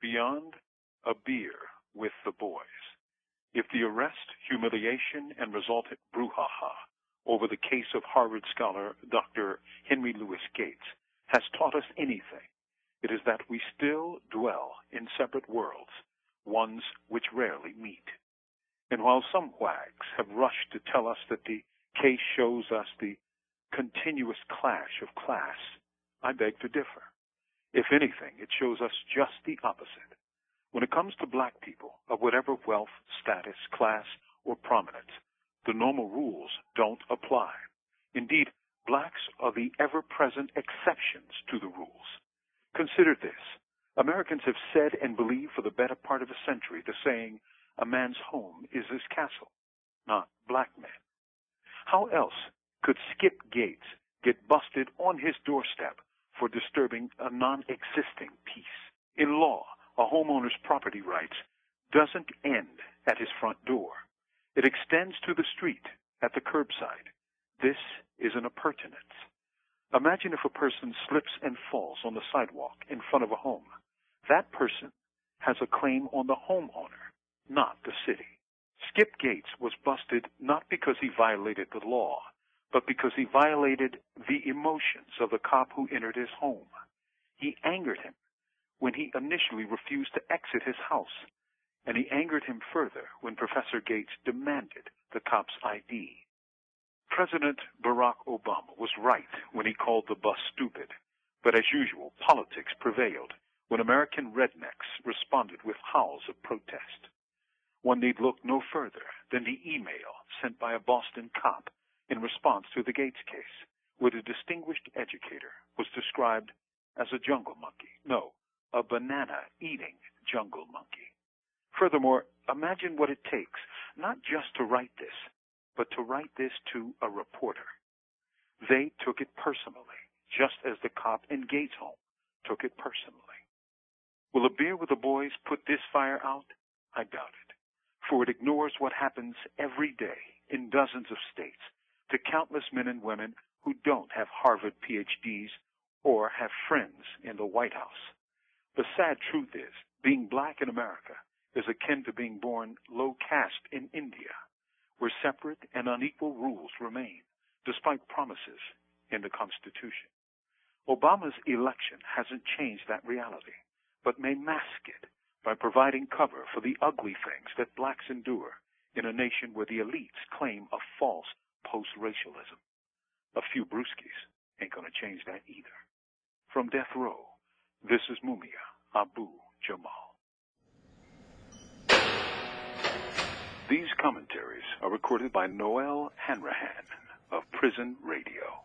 beyond a beer with the boys. If the arrest, humiliation, and resultant brouhaha over the case of Harvard scholar Dr. Henry Louis Gates has taught us anything, it is that we still dwell in separate worlds, ones which rarely meet. And while some wags have rushed to tell us that the case shows us the continuous clash of class, I beg to differ. If anything, it shows us just the opposite. When it comes to black people of whatever wealth, status, class, or prominence, the normal rules don't apply. Indeed, blacks are the ever-present exceptions to the rules. Consider this. Americans have said and believed for the better part of a century the saying, a man's home is his castle, not black men. How else could Skip Gates get busted on his doorstep for disturbing a non-existing peace? In law, a homeowner's property rights doesn't end at his front door. It extends to the street, at the curbside. This is an appurtenance. Imagine if a person slips and falls on the sidewalk in front of a home. That person has a claim on the homeowner, not the city. Skip Gates was busted not because he violated the law, but because he violated the emotions of the cop who entered his home. He angered him when he initially refused to exit his house, and he angered him further when Professor Gates demanded the cop's ID. President Barack Obama was right when he called the bus stupid, but as usual, politics prevailed when American rednecks responded with howls of protest. One need look no further than the email sent by a Boston cop in response to the Gates case, where the distinguished educator was described as a jungle monkey. No, a banana-eating jungle monkey. Furthermore, imagine what it takes, not just to write this, but to write this to a reporter. They took it personally, just as the cop in Gates' home took it personally. Will a beer with the boys put this fire out? I doubt it, for it ignores what happens every day in dozens of states to countless men and women who don't have Harvard PhDs or have friends in the White House. The sad truth is, being black in America is akin to being born low caste in India, where separate and unequal rules remain, despite promises in the Constitution. Obama's election hasn't changed that reality, but may mask it by providing cover for the ugly things that blacks endure in a nation where the elites claim a false post-racialism. A few brewskis ain't gonna change that either. From death row, this is Mumia Abu Jamal. These commentaries are recorded by Noel Hanrahan of Prison Radio.